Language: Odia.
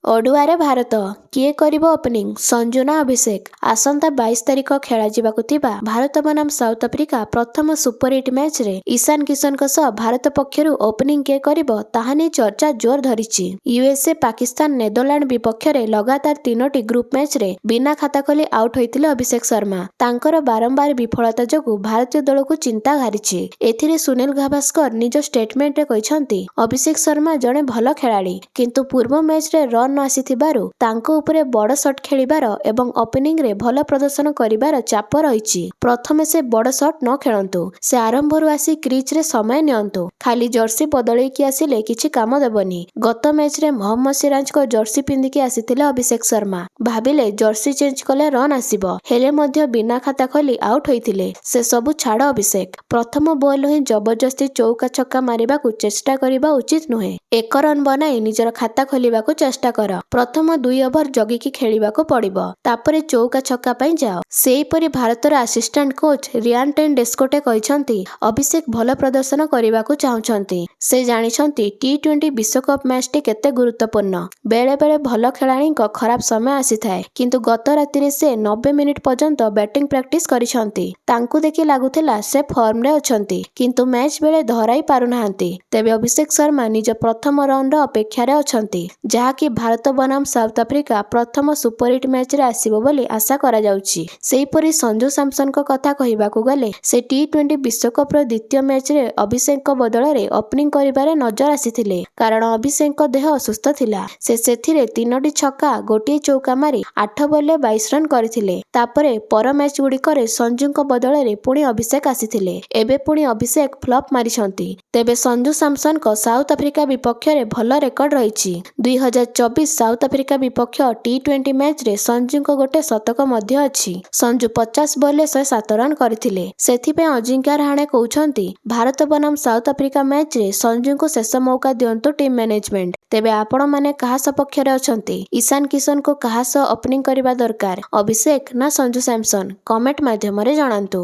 ଅଡୁଆରେ ଭାରତ କିଏ କରିବ ଓପନିଂ? ସଞ୍ଜୁ ନା ଅଭିଷେକ? ଆସନ୍ତା 22 ତାରିଖ ଖେଳାଯିବାକୁ ଥିବା ଭାରତ ବନାମ ସାଉଥ ଆଫ୍ରିକା ପ୍ରଥମ ସୁପରହିଟ୍ ମ୍ୟାଚ୍ରେ ଇଶାନ କିଶନଙ୍କ ସହ ଭାରତ ପକ୍ଷରୁ ଓପନିଂ କିଏ କରିବ ତାହା ନେଇ ଚର୍ଚ୍ଚା ଜୋର ଧରିଛି। ୟୁଏସ୍ଏ, ପାକିସ୍ତାନ, ନେଦରଲ୍ୟାଣ୍ଡ ବିପକ୍ଷରେ ଲଗାତାର 3ଟି ଗ୍ରୁପ୍ ମ୍ୟାଚ୍ରେ ବିନା ଖାତା ଖୋଲି ଆଉଟ୍ ହୋଇଥିଲେ ଅଭିଷେକ ଶର୍ମା। ତାଙ୍କର ବାରମ୍ବାର ବିଫଳତା ଯୋଗୁଁ ଭାରତୀୟ ଦଳକୁ ଚିନ୍ତା ଘାରିଛି। ଏଥିରେ ସୁନୀଲ ଗାଭାସ୍କର ନିଜ ଷ୍ଟେଟମେଣ୍ଟରେ କହିଛନ୍ତି, ଅଭିଷେକ ଶର୍ମା ଜଣେ ଭଲ ଖେଳାଳି, କିନ୍ତୁ ପୂର୍ବ ମ୍ୟାଚ୍ରେ ରନ୍ ନ ଆସିଥିବାରୁ ତାଙ୍କ ଉପରେ ବଡ଼ ସଟ୍ ଖେଳିବାର ଏବଂ ଓପନିଂରେ ଭଲ ପ୍ରଦର୍ଶନ କରିବାର ଚାପ ରହିଛି। ପ୍ରଥମେ ସେ ବଡ଼ ସଟ୍ ନ ଖେଳନ୍ତୁ, ସେ ଆରମ୍ଭରୁ ଆସି କ୍ରିଜ୍ରେ ସମୟ ନିଅନ୍ତୁ। ଖାଲି ଜର୍ସି ବଦଳେଇକି ଆସିଲେ କିଛି କାମ ଦେବନି। ଗତ ମ୍ୟାଚ୍ରେ ମହମ୍ମଦ ସିରାଜଙ୍କ ଜର୍ସି ପିନ୍ଧିକି ଆସିଥିଲେ ଅଭିଷେକ ଶର୍ମା। ଭାବିଲେ ଜର୍ସି ଚେଞ୍ଜ କଲେ ରନ୍ ଆସିବ, ହେଲେ ମଧ୍ୟ ବିନା ଖାତା ଖୋଲି ଆଉଟ୍ ହୋଇଥିଲେ। ସେ ସବୁ ଛାଡ଼ ଅଭିଷେକ। ପ୍ରଥମ ବଲ୍ରୁ ହିଁ ଜବରଦସ୍ତି ଚୌକା ଛକା ମାରିବାକୁ ଚେଷ୍ଟା କରିବା ଉଚିତ ନୁହେଁ। 1 ରନ୍ ବନାଇ ନିଜର ଖାତା ଖୋଲିବାକୁ ଚେଷ୍ଟା କର। ପ୍ରଥମ 2 ଓଭର ଜଗିକି ଖେଳିବାକୁ ପଡ଼ିବ, ତାପରେ ଚୌକା ଛକା ପାଇଁ ଯାଅ। ସେହିପରି ଭାରତର ଆସିଷ୍ଟାଣ୍ଟ କୋଚ୍ ରିଆନ୍ ଟେଣ୍ଡେସ୍କୋଟେ କହିଛନ୍ତି, ଅଭିଷେକ ଭଲ ପ୍ରଦର୍ଶନ କରିବାକୁ ଚାହୁଁଛନ୍ତି। ସେ ଜାଣିଛନ୍ତି ଟି-20 ବିଶ୍ୱକପ୍ ମ୍ୟାଚ୍ଟି କେତେ ଗୁରୁତ୍ୱପୂର୍ଣ୍ଣ। ବେଳେବେଳେ ଭଲ ଖେଳାଳିଙ୍କ ଖରାପ ସମୟ ଆସିଥାଏ, କିନ୍ତୁ ଗତ ରାତିରେ ସେ 90 ମିନିଟ୍ ପର୍ଯ୍ୟନ୍ତ ବ୍ୟାଟିଂ ପ୍ରାକ୍ଟିସ୍ କରିଛନ୍ତି। ତାଙ୍କୁ ଦେଖି ଲାଗୁଥିଲା ସେ ଫର୍ମରେ ଅଛନ୍ତି, କିନ୍ତୁ ମ୍ୟାଚ୍ ବେଳେ ଧରାଇ ପାରୁନାହାନ୍ତି। ତେବେ ଅଭିଷେକ ଶର୍ମା ନିଜ ପ୍ରଥମ ରନ୍ର ଅପେକ୍ଷାରେ ଅଛନ୍ତି, ଯାହାକି ଭାରତ ବନାମ ସାଉଥ ଆଫ୍ରିକା ପ୍ରଥମ ସୁପରହିଟ୍ ମ୍ୟାଚ୍ରେ ଆସିବ ବୋଲି ଆଶା କରାଯାଉଛି। ସେହିପରି ସଞ୍ଜୁ ସାମସନଙ୍କ କଥା କହିବାକୁ ଗଲେ, ସେ ଟି-20 ବିଶ୍ୱକପ୍ର ଦ୍ୱିତୀୟ ମ୍ୟାଚ୍ରେ ଅଭିଷେକଙ୍କ ବଦଳରେ ଓପନିଂ କରିବାରେ ନଜର ଆସିଥିଲେ। କାରଣ ଅଭିଷେକଙ୍କ ଦେହ ଅସୁସ୍ଥ ଥିଲା। ସେ ସେଥିରେ 3ଟି ଛକା, 1 ଚୌକା ମାରି 8 ବଲ୍ରେ 22 ରନ୍ କରିଥିଲେ। ତାପରେ ପର ମ୍ୟାଚ୍ଗୁଡ଼ିକରେ ସଞ୍ଜୁଙ୍କ ବଦଳରେ ପୁଣି ଅଭିଷେକ ଆସିଥିଲେ। ଏବେ ପୁଣି ଅଭିଷେକ ଫ୍ଲପ୍ ମାରିଛନ୍ତି। ତେବେ ସଞ୍ଜୁ ସାମସନଙ୍କ ସାଉଥ ଆଫ୍ରିକା ବିପକ୍ଷରେ ଭଲ ରେକର୍ଡ ରହିଛି। 2024 ସାଉଥ ଆଫ୍ରିକା ବିପକ୍ଷ ଟି-20 ମ୍ୟାଚ୍ରେ ସଞ୍ଜୁଙ୍କ ଗୋଟେ ଶତକ ମଧ୍ୟ ଅଛି। ସଞ୍ଜୁ 50 ବଲ୍ରେ 107 ରନ୍ କରିଥିଲେ। ସେଥିପାଇଁ ଅଜିଙ୍କ୍ୟ ରାହାଣେ କହୁଛନ୍ତି, ଭାରତ ବନାମ ସାଉଥ ଆଫ୍ରିକା ମ୍ୟାଚ୍ରେ ସଞ୍ଜୁଙ୍କୁ ଶେଷ ମୌକା ଦିଅନ୍ତୁ ଟିମ୍ ମ୍ୟାନେଜମେଣ୍ଟ। ତେବେ ଆପଣମାନେ କାହା ସପକ୍ଷରେ ଅଛନ୍ତି? ଇଶାନ କିଶନଙ୍କୁ କାହା ସହ ଓପନିଂ କରିବା ଦରକାର, ଅଭିଷେକ ନା ସଞ୍ଜୁ ସାମସନ? କମେଣ୍ଟ ମାଧ୍ୟମରେ ଜଣାନ୍ତୁ।